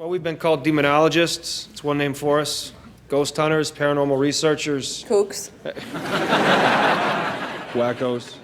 Well, we've been called demonologists. It's one name for us. Ghost hunters, paranormal researchers. Kooks. Wackos.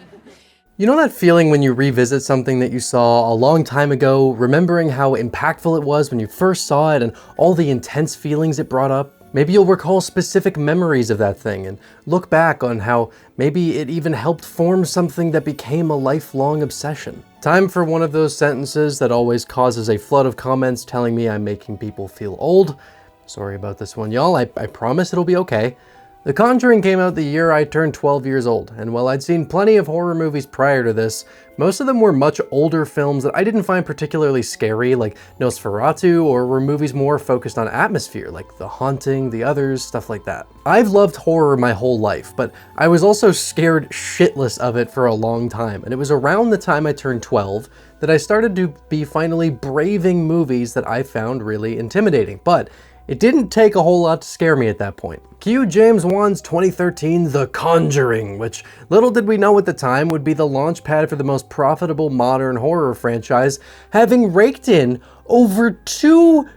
You know that feeling when you revisit something that you saw a long time ago, remembering how impactful it was when you first saw it and all the intense feelings it brought up? Maybe you'll recall specific memories of that thing and look back on how maybe it even helped form something that became a lifelong obsession. Time for one of those sentences that always causes a flood of comments telling me I'm making people feel old. Sorry about this one, y'all. I promise it'll be okay. The Conjuring came out the year I turned 12 years old, and while I'd seen plenty of horror movies prior to this, most of them were much older films that I didn't find particularly scary, like Nosferatu, or were movies more focused on atmosphere, like The Haunting, The Others, stuff like that. I've loved horror my whole life, but I was also scared shitless of it for a long time, and it was around the time I turned 12 that I started to be finally braving movies that I found really intimidating, but it didn't take a whole lot to scare me at that point. Cue James Wan's 2013 The Conjuring, which little did we know at the time would be the launch pad for the most profitable modern horror franchise, having raked in over $2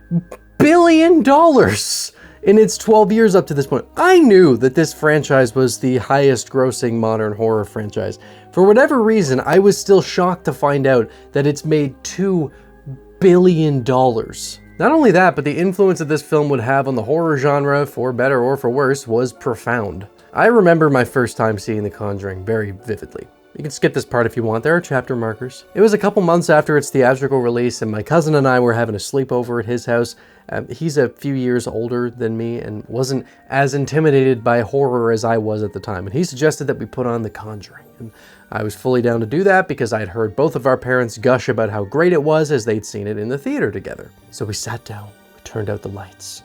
billion in its 12 years up to this point. I knew that this franchise was the highest grossing modern horror franchise. For whatever reason, I was still shocked to find out that it's made $2 billion. Not only that, but the influence that this film would have on the horror genre, for better or for worse, was profound. I remember my first time seeing The Conjuring very vividly. You can skip this part if you want, there are chapter markers. It was a couple months after its theatrical release, and my cousin and I were having a sleepover at his house. He's a few years older than me and wasn't as intimidated by horror as I was at the time, and he suggested that we put on The Conjuring. And I was fully down to do that because I'd heard both of our parents gush about how great it was as they'd seen it in the theater together. So we sat down, we turned out the lights,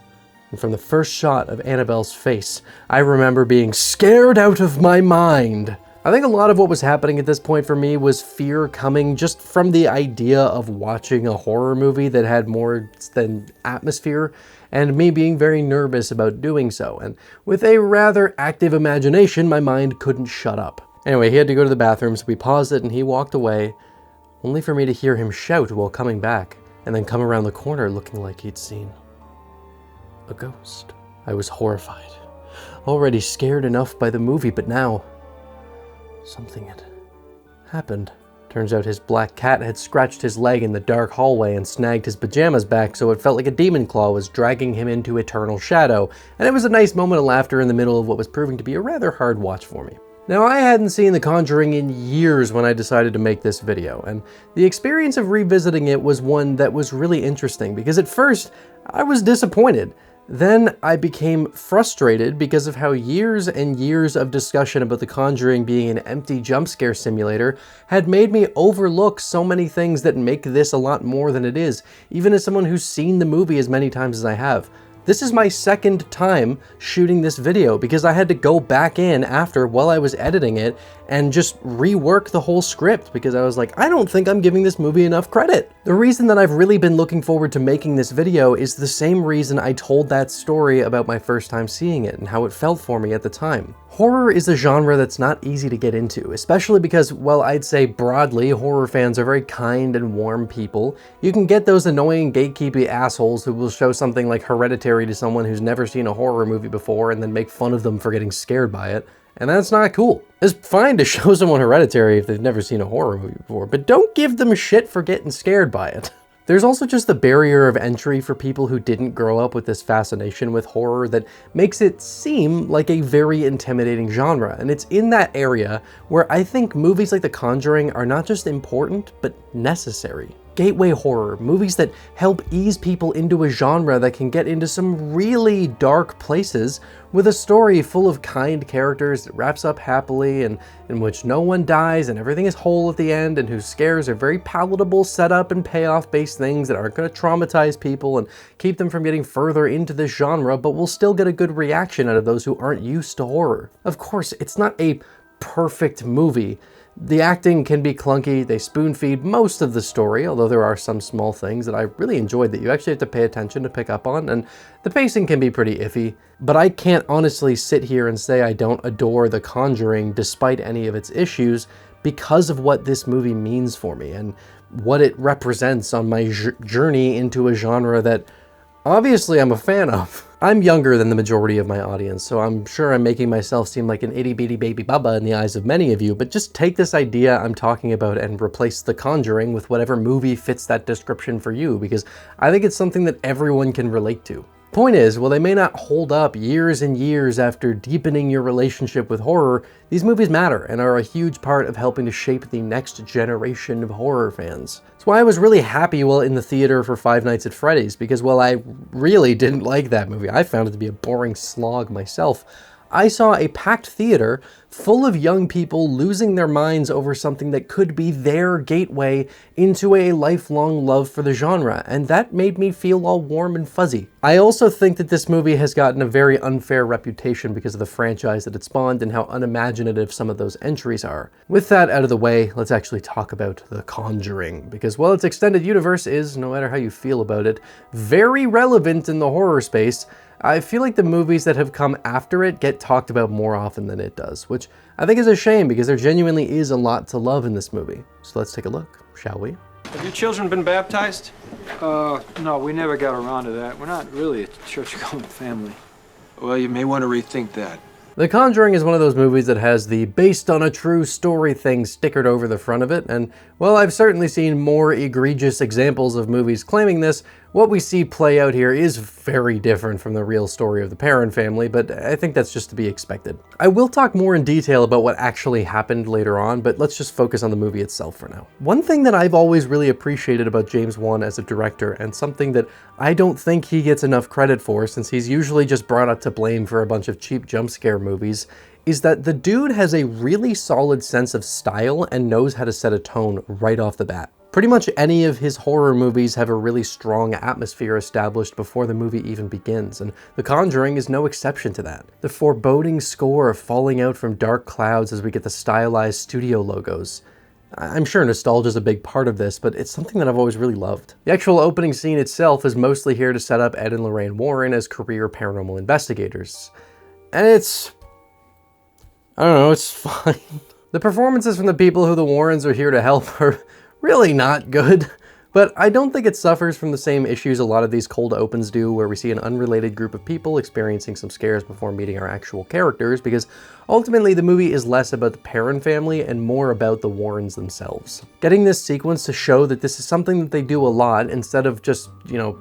and from the first shot of Annabelle's face, I remember being scared out of my mind. I think a lot of what was happening at this point for me was fear coming just from the idea of watching a horror movie that had more than atmosphere, and me being very nervous about doing so. And with a rather active imagination, my mind couldn't shut up. Anyway, he had to go to the bathroom, so we paused it and he walked away, only for me to hear him shout while coming back, and then come around the corner looking like he'd seen a ghost. I was horrified. Already scared enough by the movie, but now something had happened. Turns out his black cat had scratched his leg in the dark hallway and snagged his pajamas back, so it felt like a demon claw was dragging him into eternal shadow, and it was a nice moment of laughter in the middle of what was proving to be a rather hard watch for me. Now, I hadn't seen The Conjuring in years when I decided to make this video, and the experience of revisiting it was one that was really interesting because at first, I was disappointed. Then I became frustrated because of how years and years of discussion about The Conjuring being an empty jump scare simulator had made me overlook so many things that make this a lot more than it is, even as someone who's seen the movie as many times as I have. This is my second time shooting this video because I had to go back in after while I was editing it and just rework the whole script because I was like, I don't think I'm giving this movie enough credit. The reason that I've really been looking forward to making this video is the same reason I told that story about my first time seeing it and how it felt for me at the time. Horror is a genre that's not easy to get into, especially because, well, I'd say broadly, horror fans are very kind and warm people. You can get those annoying gatekeepy assholes who will show something like Hereditary to someone who's never seen a horror movie before and then make fun of them for getting scared by it. And that's not cool. It's fine to show someone Hereditary if they've never seen a horror movie before, but don't give them shit for getting scared by it. There's also just the barrier of entry for people who didn't grow up with this fascination with horror that makes it seem like a very intimidating genre, and it's in that area where I think movies like The Conjuring are not just important, but necessary. Gateway horror, movies that help ease people into a genre that can get into some really dark places with a story full of kind characters that wraps up happily and in which no one dies and everything is whole at the end and whose scares are very palatable setup and payoff based things that aren't going to traumatize people and keep them from getting further into this genre, but will still get a good reaction out of those who aren't used to horror. Of course, it's not a perfect movie. The acting can be clunky, they spoon feed most of the story, although there are some small things that I really enjoyed that you actually have to pay attention to pick up on, and the pacing can be pretty iffy. But I can't honestly sit here and say I don't adore The Conjuring despite any of its issues because of what this movie means for me and what it represents on my journey into a genre that obviously I'm a fan of. I'm younger than the majority of my audience, so I'm sure I'm making myself seem like an itty-bitty baby baba in the eyes of many of you, but just take this idea I'm talking about and replace The Conjuring with whatever movie fits that description for you, because I think it's something that everyone can relate to. Point is, while they may not hold up years and years after deepening your relationship with horror, these movies matter and are a huge part of helping to shape the next generation of horror fans. That's why I was really happy while in the theater for Five Nights at Freddy's, because while I really didn't like that movie, I found it to be a boring slog myself, I saw a packed theater full of young people losing their minds over something that could be their gateway into a lifelong love for the genre, and that made me feel all warm and fuzzy. I also think that this movie has gotten a very unfair reputation because of the franchise that it spawned and how unimaginative some of those entries are. With that out of the way, let's actually talk about The Conjuring, because while its extended universe is, no matter how you feel about it, very relevant in the horror space, I feel like the movies that have come after it get talked about more often than it does, which I think is a shame because there genuinely is a lot to love in this movie. So let's take a look, shall we? Have your children been baptized? No, we never got around to that. We're not really a church-going family. Well, you may want to rethink that. The Conjuring is one of those movies that has the based on a true story thing stickered over the front of it, and while I've certainly seen more egregious examples of movies claiming this, what we see play out here is very different from the real story of the Perron family, but I think that's just to be expected. I will talk more in detail about what actually happened later on, but let's just focus on the movie itself for now. One thing that I've always really appreciated about James Wan as a director, and something that I don't think he gets enough credit for since he's usually just brought up to blame for a bunch of cheap jump scare movies, is that the dude has a really solid sense of style and knows how to set a tone right off the bat. Pretty much any of his horror movies have a really strong atmosphere established before the movie even begins, and The Conjuring is no exception to that. The foreboding score falling out from dark clouds as we get the stylized studio logos. I'm sure nostalgia is a big part of this, but it's something that I've always really loved. The actual opening scene itself is mostly here to set up Ed and Lorraine Warren as career paranormal investigators. And I don't know, it's fine. The performances from the people who the Warrens are here to help are really not good, but I don't think it suffers from the same issues a lot of these cold opens do, where we see an unrelated group of people experiencing some scares before meeting our actual characters, because ultimately the movie is less about the Perron family and more about the Warrens themselves. Getting this sequence to show that this is something that they do a lot instead of just,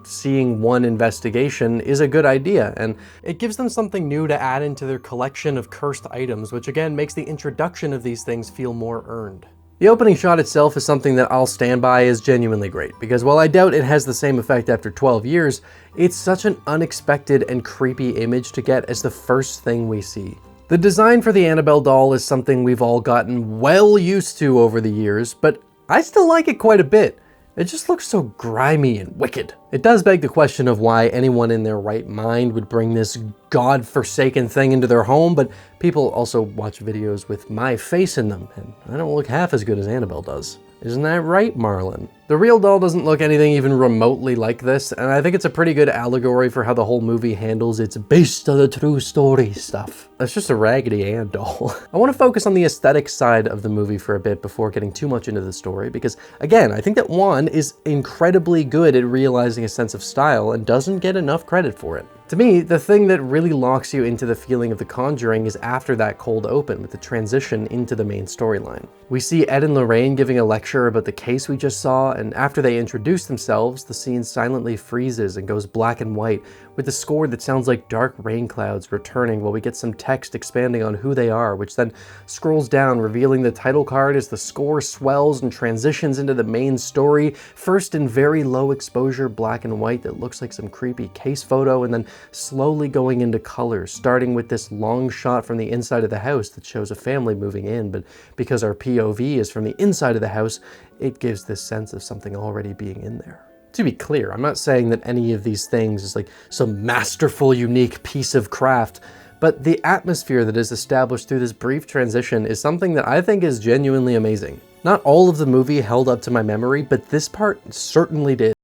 seeing one investigation is a good idea, and it gives them something new to add into their collection of cursed items, which again makes the introduction of these things feel more earned. The opening shot itself is something that I'll stand by as genuinely great, because while I doubt it has the same effect after 12 years, it's such an unexpected and creepy image to get as the first thing we see. The design for the Annabelle doll is something we've all gotten well used to over the years, but I still like it quite a bit. It just looks so grimy and wicked. It does beg the question of why anyone in their right mind would bring this god-forsaken thing into their home, but people also watch videos with my face in them, and I don't look half as good as Annabelle does. Isn't that right, Marlon? The real doll doesn't look anything even remotely like this, and I think it's a pretty good allegory for how the whole movie handles its based on a true story stuff. It's just a Raggedy Ann doll. I want to focus on the aesthetic side of the movie for a bit before getting too much into the story, because again, I think that Wan is incredibly good at realizing a sense of style and doesn't get enough credit for it. To me, the thing that really locks you into the feeling of The Conjuring is after that cold open, with the transition into the main storyline. We see Ed and Lorraine giving a lecture about the case we just saw, and after they introduce themselves, the scene silently freezes and goes black and white, with a score that sounds like dark rain clouds returning while we get some text expanding on who they are, which then scrolls down, revealing the title card as the score swells and transitions into the main story, first in very low exposure black and white that looks like some creepy case photo, and then slowly going into color, starting with this long shot from the inside of the house that shows a family moving in, but because our POV is from the inside of the house, it gives this sense of something already being in there. To be clear, I'm not saying that any of these things is like some masterful, unique piece of craft, but the atmosphere that is established through this brief transition is something that I think is genuinely amazing. Not all of the movie held up to my memory, but this part certainly did.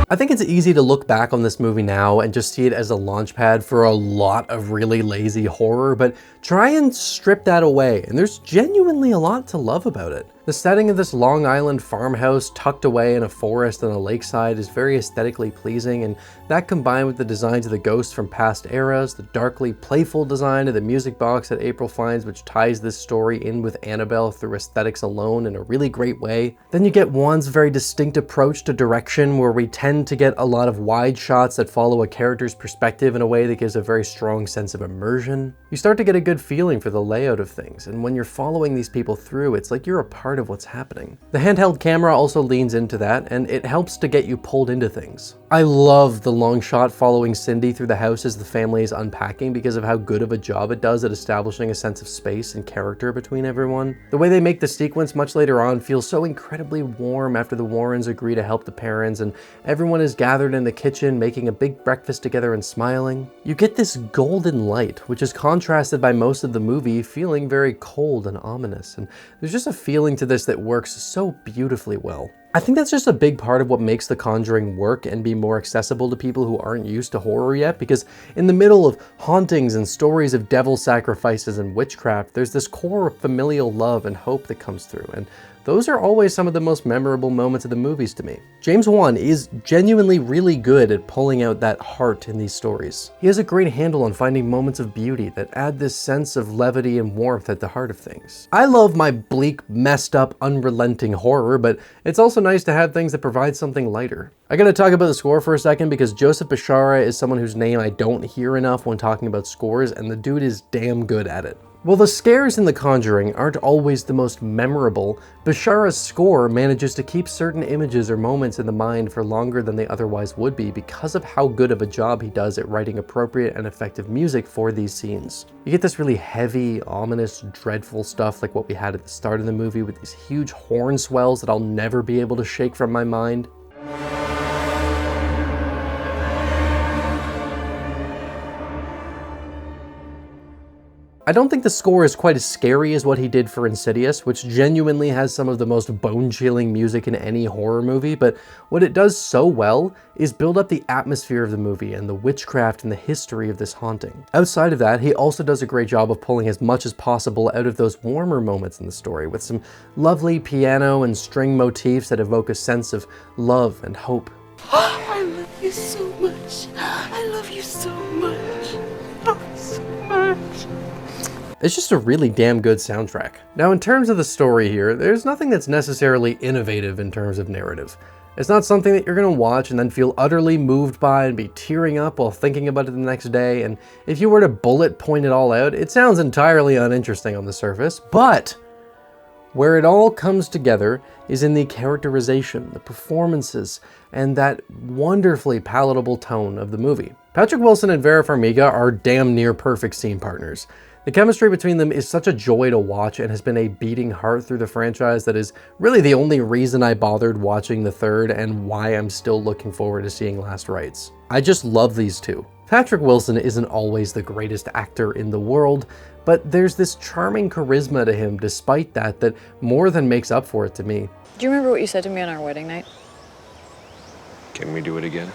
I think it's easy to look back on this movie now and just see it as a launchpad for a lot of really lazy horror, but try and strip that away, and there's genuinely a lot to love about it. The setting of this Long Island farmhouse tucked away in a forest on a lakeside is very aesthetically pleasing, and that combined with the designs of the ghosts from past eras, the darkly playful design of the music box that April finds, which ties this story in with Annabelle through aesthetics alone in a really great way. Then you get Wan's very distinct approach to direction, where we tend to get a lot of wide shots that follow a character's perspective in a way that gives a very strong sense of immersion. You start to get a good feeling for the layout of things, and when you're following these people through, it's like you're a part of what's happening. The handheld camera also leans into that, and it helps to get you pulled into things. I love the long shot following Cindy through the house as the family is unpacking because of how good of a job it does at establishing a sense of space and character between everyone. The way they make the sequence much later on feels so incredibly warm after the Warrens agree to help the parents and everyone is gathered in the kitchen making a big breakfast together and smiling. You get this golden light, which is contrasted by most of the movie feeling very cold and ominous, and there's just a feeling to this that works so beautifully well. I think that's just a big part of what makes The Conjuring work and be more accessible to people who aren't used to horror yet, because in the middle of hauntings and stories of devil sacrifices and witchcraft, there's this core of familial love and hope that comes through, and those are always some of the most memorable moments of the movies to me. James Wan is genuinely really good at pulling out that heart in these stories. He has a great handle on finding moments of beauty that add this sense of levity and warmth at the heart of things. I love my bleak, messed up, unrelenting horror, but it's also nice to have things that provide something lighter. I gotta talk about the score for a second because Joseph Bishara is someone whose name I don't hear enough when talking about scores, and the dude is damn good at it. While the scares in The Conjuring aren't always the most memorable, Bishara's score manages to keep certain images or moments in the mind for longer than they otherwise would be because of how good of a job he does at writing appropriate and effective music for these scenes. You get this really heavy, ominous, dreadful stuff like what we had at the start of the movie with these huge horn swells that I'll never be able to shake from my mind. I don't think the score is quite as scary as what he did for Insidious, which genuinely has some of the most bone-chilling music in any horror movie, but what it does so well is build up the atmosphere of the movie and the witchcraft and the history of this haunting. Outside of that, he also does a great job of pulling as much as possible out of those warmer moments in the story, with some lovely piano and string motifs that evoke a sense of love and hope. I love you so much. I love you so much. Oh, so much. It's just a really damn good soundtrack. Now, in terms of the story here, there's nothing that's necessarily innovative in terms of narrative. It's not something that you're gonna watch and then feel utterly moved by and be tearing up while thinking about it the next day, and if you were to bullet point it all out, it sounds entirely uninteresting on the surface, but where it all comes together is in the characterization, the performances, and that wonderfully palatable tone of the movie. Patrick Wilson and Vera Farmiga are damn near perfect scene partners. The chemistry between them is such a joy to watch and has been a beating heart through the franchise that is really the only reason I bothered watching the third and why I'm still looking forward to seeing Last Rites. I just love these two. Patrick Wilson isn't always the greatest actor in the world, but there's this charming charisma to him despite that that more than makes up for it to me. Do you remember what you said to me on our wedding night? Can we do it again?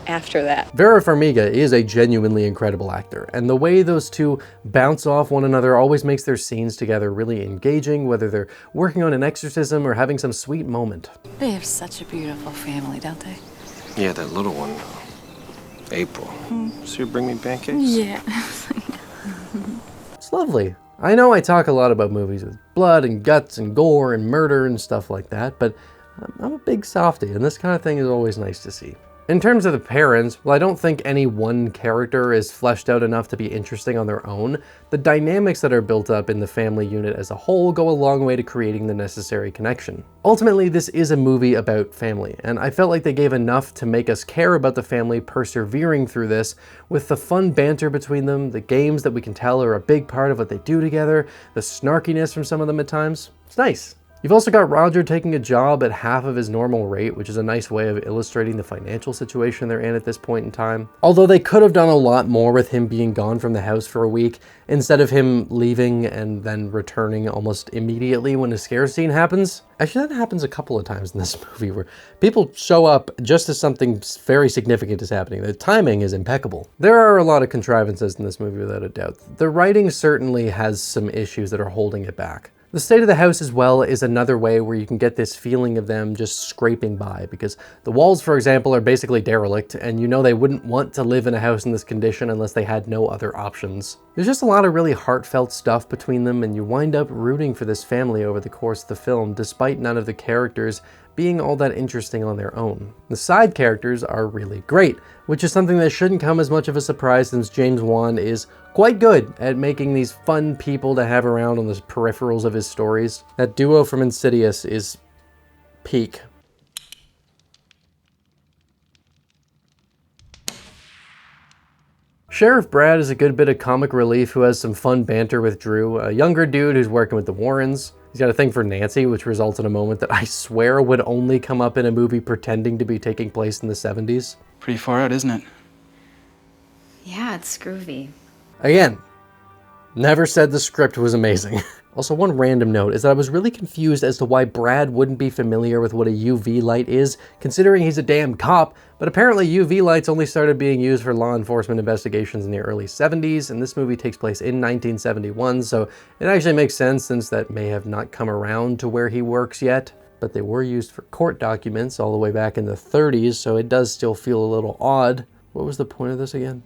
After that. Vera Farmiga is a genuinely incredible actor, and the way those two bounce off one another always makes their scenes together really engaging, whether they're working on an exorcism or having some sweet moment. They have such a beautiful family, don't they? Yeah, that little one. April. So you bring me pancakes? Yeah. It's lovely. I know I talk a lot about movies with blood and guts and gore and murder and stuff like that, but I'm a big softie, and this kind of thing is always nice to see. In terms of the parents, well, I don't think any one character is fleshed out enough to be interesting on their own. The dynamics that are built up in the family unit as a whole go a long way to creating the necessary connection. Ultimately, this is a movie about family, and I felt like they gave enough to make us care about the family persevering through this, with the fun banter between them, the games that we can tell are a big part of what they do together, the snarkiness from some of them at times. It's nice. You've also got Roger taking a job at half of his normal rate, which is a nice way of illustrating the financial situation they're in at this point in time. Although they could have done a lot more with him being gone from the house for a week, instead of him leaving and then returning almost immediately when a scare scene happens. Actually, that happens a couple of times in this movie where people show up just as something very significant is happening. The timing is impeccable. There are a lot of contrivances in this movie without a doubt. The writing certainly has some issues that are holding it back. The state of the house as well is another way where you can get this feeling of them just scraping by, because the walls, for example, are basically derelict, and you know they wouldn't want to live in a house in this condition unless they had no other options. There's just a lot of really heartfelt stuff between them, and you wind up rooting for this family over the course of the film, despite none of the characters being all that interesting on their own. The side characters are really great, which is something that shouldn't come as much of a surprise since James Wan is quite good at making these fun people to have around on the peripherals of his stories. That duo from Insidious is peak. Sheriff Brad is a good bit of comic relief who has some fun banter with Drew, a younger dude who's working with the Warrens. He's got a thing for Nancy, which results in a moment that I swear would only come up in a movie pretending to be taking place in the 70s. Pretty far out, isn't it? Yeah, it's groovy. Again, never said the script was amazing. Also, one random note is that I was really confused as to why Brad wouldn't be familiar with what a UV light is, considering he's a damn cop, but apparently UV lights only started being used for law enforcement investigations in the early 70s, and this movie takes place in 1971, so it actually makes sense since that may have not come around to where he works yet. But they were used for court documents all the way back in the 30s, so it does still feel a little odd. What was the point of this again?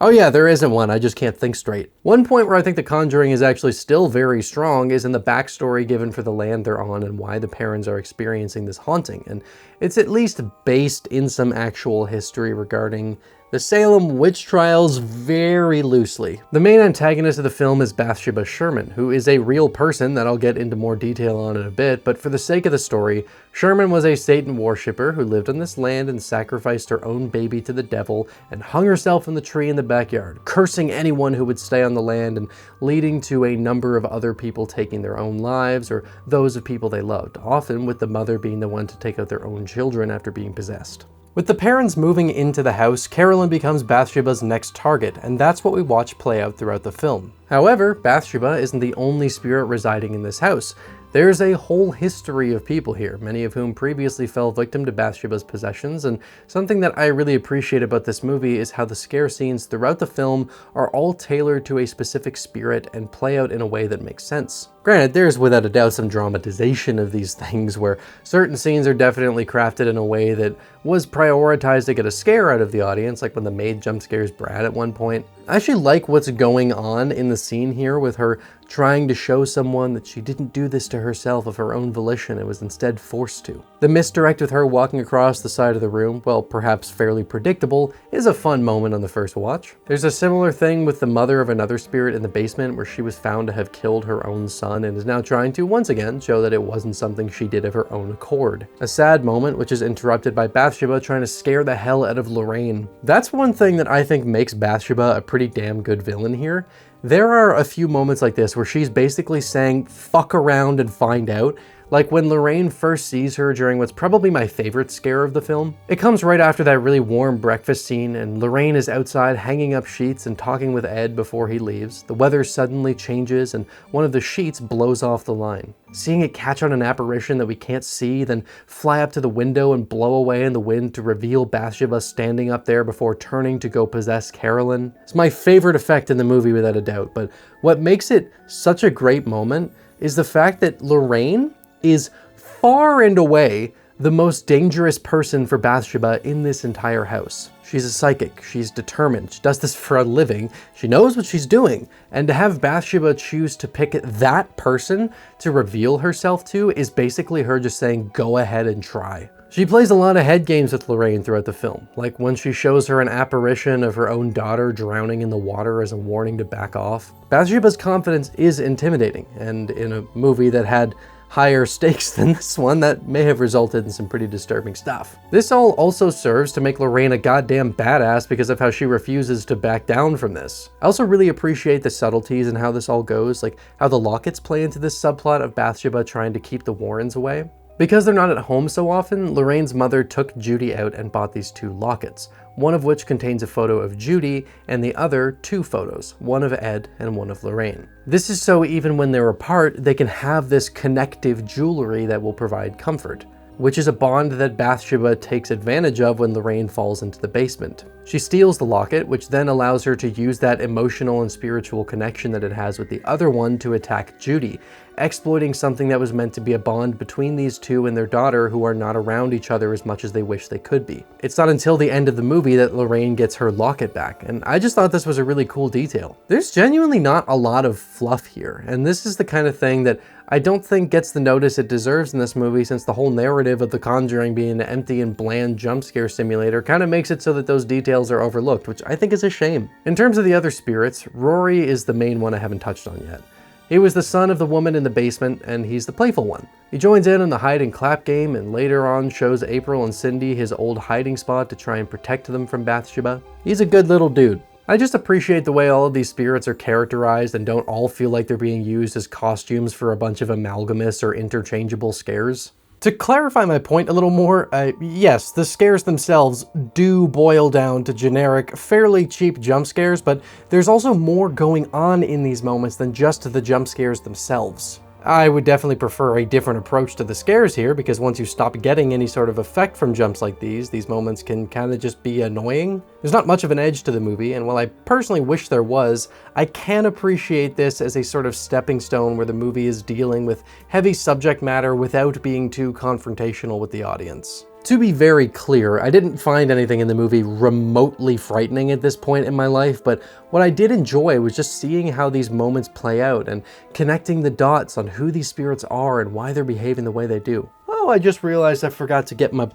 Oh yeah, there isn't one, I just can't think straight. One point where I think The Conjuring is actually still very strong is in the backstory given for the land they're on and why the parents are experiencing this haunting, and it's at least based in some actual history regarding the Salem witch trials very loosely. The main antagonist of the film is Bathsheba Sherman, who is a real person that I'll get into more detail on in a bit, but for the sake of the story, Sherman was a Satan worshipper who lived on this land and sacrificed her own baby to the devil and hung herself in the tree in the backyard, cursing anyone who would stay on the land and leading to a number of other people taking their own lives or those of people they loved, often with the mother being the one to take out their own children after being possessed. With the parents moving into the house, Carolyn becomes Bathsheba's next target, and that's what we watch play out throughout the film. However, Bathsheba isn't the only spirit residing in this house. There's a whole history of people here, many of whom previously fell victim to Bathsheba's possessions, and something that I really appreciate about this movie is how the scare scenes throughout the film are all tailored to a specific spirit and play out in a way that makes sense. Granted, there's without a doubt some dramatization of these things where certain scenes are definitely crafted in a way that was prioritized to get a scare out of the audience, like when the maid jump scares Brad at one point. I actually like what's going on in the scene here with her trying to show someone that she didn't do this to herself of her own volition and was instead forced to. The misdirect with her walking across the side of the room, well, perhaps fairly predictable, is a fun moment on the first watch. There's a similar thing with the mother of another spirit in the basement where she was found to have killed her own son and is now trying to once again show that it wasn't something she did of her own accord. A sad moment which is interrupted by Bathsheba trying to scare the hell out of Lorraine. That's one thing that I think makes Bathsheba a pretty damn good villain here. There are a few moments like this where she's basically saying, fuck around and find out. Like when Lorraine first sees her during what's probably my favorite scare of the film. It comes right after that really warm breakfast scene and Lorraine is outside hanging up sheets and talking with Ed before he leaves. The weather suddenly changes and one of the sheets blows off the line. Seeing it catch on an apparition that we can't see, then fly up to the window and blow away in the wind to reveal Bathsheba standing up there before turning to go possess Carolyn. It's my favorite effect in the movie without a doubt, but what makes it such a great moment is the fact that Lorraine is far and away the most dangerous person for Bathsheba in this entire house. She's a psychic, she's determined, she does this for a living, she knows what she's doing, and to have Bathsheba choose to pick that person to reveal herself to is basically her just saying, go ahead and try. She plays a lot of head games with Lorraine throughout the film, like when she shows her an apparition of her own daughter drowning in the water as a warning to back off. Bathsheba's confidence is intimidating, and in a movie that had higher stakes than this one that may have resulted in some pretty disturbing stuff. This all also serves to make Lorraine a goddamn badass because of how she refuses to back down from this. I also really appreciate the subtleties and how this all goes, like how the lockets play into this subplot of Bathsheba trying to keep the Warrens away. Because they're not at home so often, Lorraine's mother took Judy out and bought these 2 lockets, one of which contains a photo of Judy and the other 2 photos, one of Ed and one of Lorraine. This is so even when they're apart, they can have this connective jewelry that will provide comfort, which is a bond that Bathsheba takes advantage of when Lorraine falls into the basement. She steals the locket, which then allows her to use that emotional and spiritual connection that it has with the other one to attack Judy, exploiting something that was meant to be a bond between these two and their daughter who are not around each other as much as they wish they could be. It's not until the end of the movie that Lorraine gets her locket back, and I just thought this was a really cool detail. There's genuinely not a lot of fluff here, and this is the kind of thing that I don't think gets the notice it deserves in this movie, since the whole narrative of The Conjuring being an empty and bland jump scare simulator kind of makes it so that those details are overlooked, which I think is a shame. In terms of the other spirits, Rory is the main one I haven't touched on yet. He was the son of the woman in the basement, and he's the playful one. He joins in on the hide and clap game, and later on shows April and Cindy his old hiding spot to try and protect them from Bathsheba. He's a good little dude. I just appreciate the way all of these spirits are characterized and don't all feel like they're being used as costumes for a bunch of amalgamous or interchangeable scares. To clarify my point a little more, yes, the scares themselves do boil down to generic, fairly cheap jump scares, but there's also more going on in these moments than just the jump scares themselves. I would definitely prefer a different approach to the scares here, because once you stop getting any sort of effect from jumps like these moments can kind of just be annoying. There's not much of an edge to the movie, and while I personally wish there was, I can appreciate this as a sort of stepping stone where the movie is dealing with heavy subject matter without being too confrontational with the audience. To be very clear, I didn't find anything in the movie remotely frightening at this point in my life, but what I did enjoy was just seeing how these moments play out and connecting the dots on who these spirits are and why they're behaving the way they do. Oh, I just realized I forgot to get my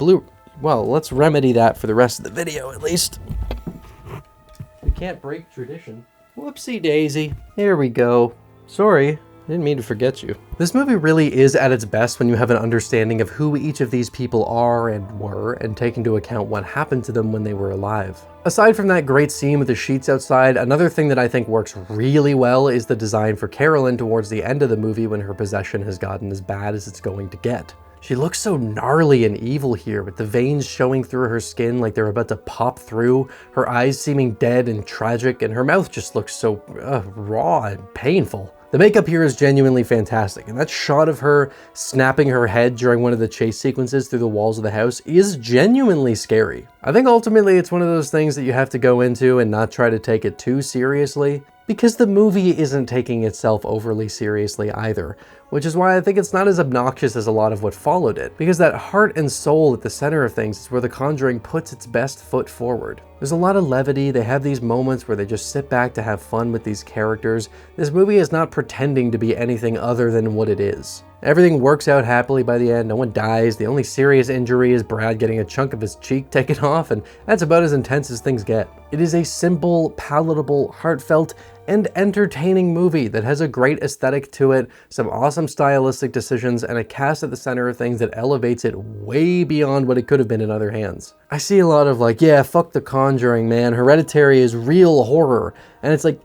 Well, let's remedy that for the rest of the video at least. We can't break tradition. Whoopsie daisy. Here we go. Sorry. I didn't mean to forget you. This movie really is at its best when you have an understanding of who each of these people are and were, and take into account what happened to them when they were alive. Aside from that great scene with the sheets outside, another thing that I think works really well is the design for Carolyn towards the end of the movie when her possession has gotten as bad as it's going to get. She looks so gnarly and evil here, with the veins showing through her skin like they're about to pop through, her eyes seeming dead and tragic, and her mouth just looks so raw and painful. The makeup here is genuinely fantastic, and that shot of her snapping her head during one of the chase sequences through the walls of the house is genuinely scary. I think ultimately it's one of those things that you have to go into and not try to take it too seriously, because the movie isn't taking itself overly seriously either, which is why I think it's not as obnoxious as a lot of what followed it, because that heart and soul at the center of things is where The Conjuring puts its best foot forward. There's a lot of levity, they have these moments where they just sit back to have fun with these characters. This movie is not pretending to be anything other than what it is. Everything works out happily by the end, no one dies, the only serious injury is Brad getting a chunk of his cheek taken off, and that's about as intense as things get. It is a simple, palatable, heartfelt, and entertaining movie that has a great aesthetic to it, some awesome stylistic decisions, and a cast at the center of things that elevates it way beyond what it could have been in other hands. I see a lot of like, yeah, fuck The Conjuring, man, Hereditary is real horror, and it's like,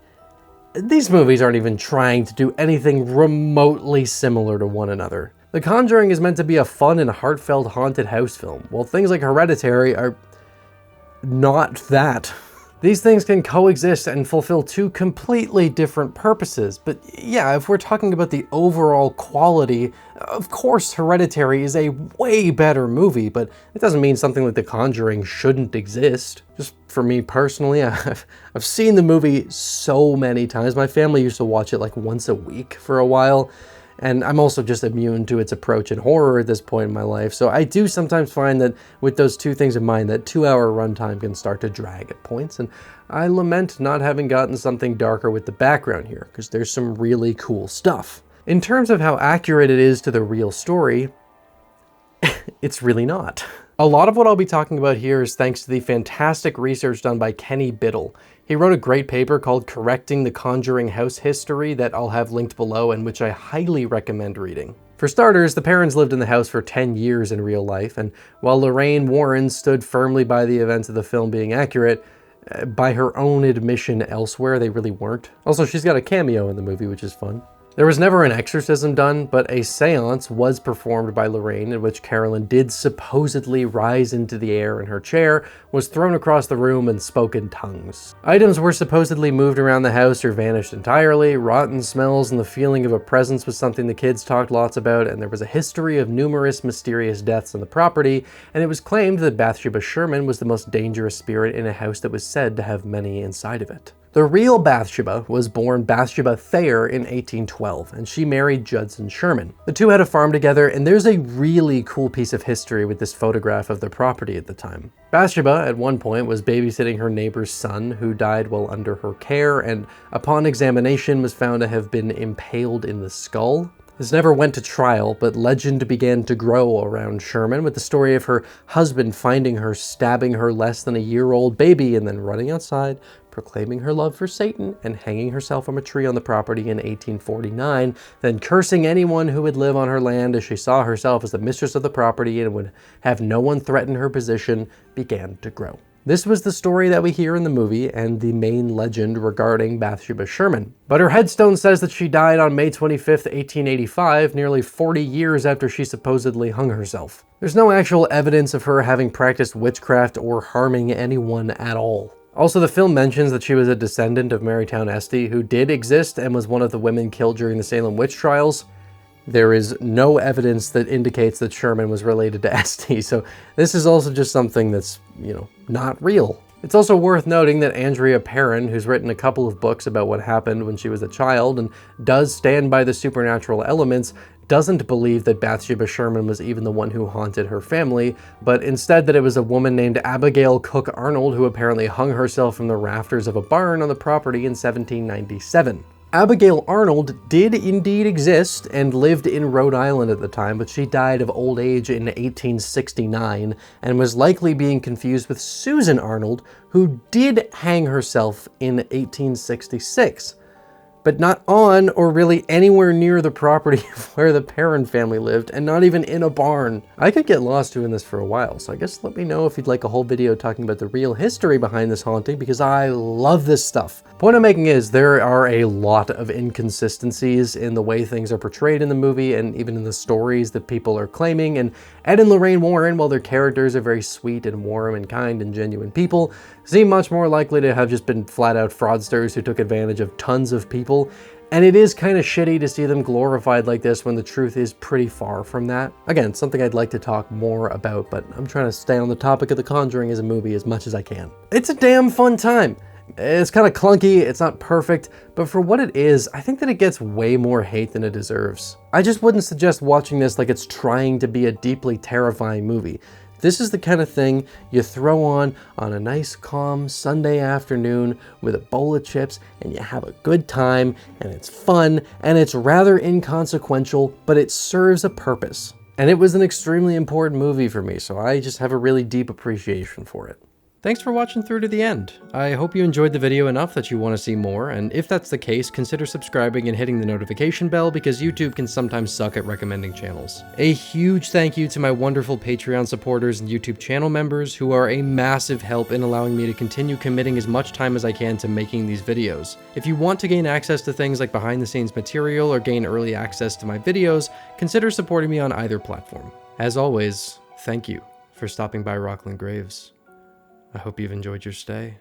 these movies aren't even trying to do anything remotely similar to one another. The Conjuring is meant to be a fun and heartfelt haunted house film, while things like Hereditary are not that. These things can coexist and fulfill two completely different purposes, but yeah, if we're talking about the overall quality, of course Hereditary is a way better movie, but it doesn't mean something like The Conjuring shouldn't exist. Just for me personally, I've seen the movie so many times. My family used to watch it like once a week for a while, and I'm also just immune to its approach in horror at this point in my life, so I do sometimes find that with those two things in mind, that 2-hour runtime can start to drag at points, and I lament not having gotten something darker with the background here, because there's some really cool stuff. In terms of how accurate it is to the real story, it's really not. A lot of what I'll be talking about here is thanks to the fantastic research done by Kenny Biddle. He wrote a great paper called Correcting the Conjuring House History that I'll have linked below and which I highly recommend reading. For starters, the parents lived in the house for 10 years in real life, and while Lorraine Warren stood firmly by the events of the film being accurate, by her own admission elsewhere, they really weren't. Also, she's got a cameo in the movie, which is fun. There was never an exorcism done, but a seance was performed by Lorraine in which Carolyn did supposedly rise into the air in her chair, was thrown across the room, and spoke in tongues. Items were supposedly moved around the house or vanished entirely. Rotten smells and the feeling of a presence was something the kids talked lots about, and there was a history of numerous mysterious deaths on the property, and it was claimed that Bathsheba Sherman was the most dangerous spirit in a house that was said to have many inside of it. The real Bathsheba was born Bathsheba Thayer in 1812, and she married Judson Sherman. The two had a farm together, and there's a really cool piece of history with this photograph of the property at the time. Bathsheba, at one point, was babysitting her neighbor's son, who died while under her care, and upon examination was found to have been impaled in the skull. This never went to trial, but legend began to grow around Sherman with the story of her husband finding her stabbing her less than a year-old baby and then running outside, proclaiming her love for Satan, and hanging herself from a tree on the property in 1849, then cursing anyone who would live on her land as she saw herself as the mistress of the property and would have no one threaten her position, began to grow. This was the story that we hear in the movie and the main legend regarding Bathsheba Sherman. But her headstone says that she died on May 25th, 1885, nearly 40 years after she supposedly hung herself. There's no actual evidence of her having practiced witchcraft or harming anyone at all. Also, the film mentions that she was a descendant of Marytown Estey, who did exist and was one of the women killed during the Salem witch trials. There is no evidence that indicates that Sherman was related to Estey, so this is also just something that's, not real. It's also worth noting that Andrea Perron, who's written a couple of books about what happened when she was a child and does stand by the supernatural elements, doesn't believe that Bathsheba Sherman was even the one who haunted her family, but instead that it was a woman named Abigail Cook Arnold who apparently hung herself from the rafters of a barn on the property in 1797. Abigail Arnold did indeed exist and lived in Rhode Island at the time, but she died of old age in 1869 and was likely being confused with Susan Arnold, who did hang herself in 1866. But not on or really anywhere near the property where the Perron family lived, and not even in a barn. I could get lost doing this for a while, so I guess let me know if you'd like a whole video talking about the real history behind this haunting, because I love this stuff. Point I'm making is there are a lot of inconsistencies in the way things are portrayed in the movie and even in the stories that people are claiming, and Ed and Lorraine Warren, while their characters are very sweet and warm and kind and genuine people, seem much more likely to have just been flat-out fraudsters who took advantage of tons of people. And it is kind of shitty to see them glorified like this when the truth is pretty far from that. Again, something I'd like to talk more about, but I'm trying to stay on the topic of The Conjuring as a movie as much as I can. It's a damn fun time. It's kind of clunky, it's not perfect, but for what it is, I think that it gets way more hate than it deserves. I just wouldn't suggest watching this like it's trying to be a deeply terrifying movie. This is the kind of thing you throw on a nice calm Sunday afternoon with a bowl of chips and you have a good time and it's fun and it's rather inconsequential, but it serves a purpose. And it was an extremely important movie for me, so I just have a really deep appreciation for it. Thanks for watching through to the end. I hope you enjoyed the video enough that you want to see more, and if that's the case, consider subscribing and hitting the notification bell because YouTube can sometimes suck at recommending channels. A huge thank you to my wonderful Patreon supporters and YouTube channel members who are a massive help in allowing me to continue committing as much time as I can to making these videos. If you want to gain access to things like behind the scenes material or gain early access to my videos, consider supporting me on either platform. As always, thank you for stopping by Rocklin Graves. I hope you've enjoyed your stay.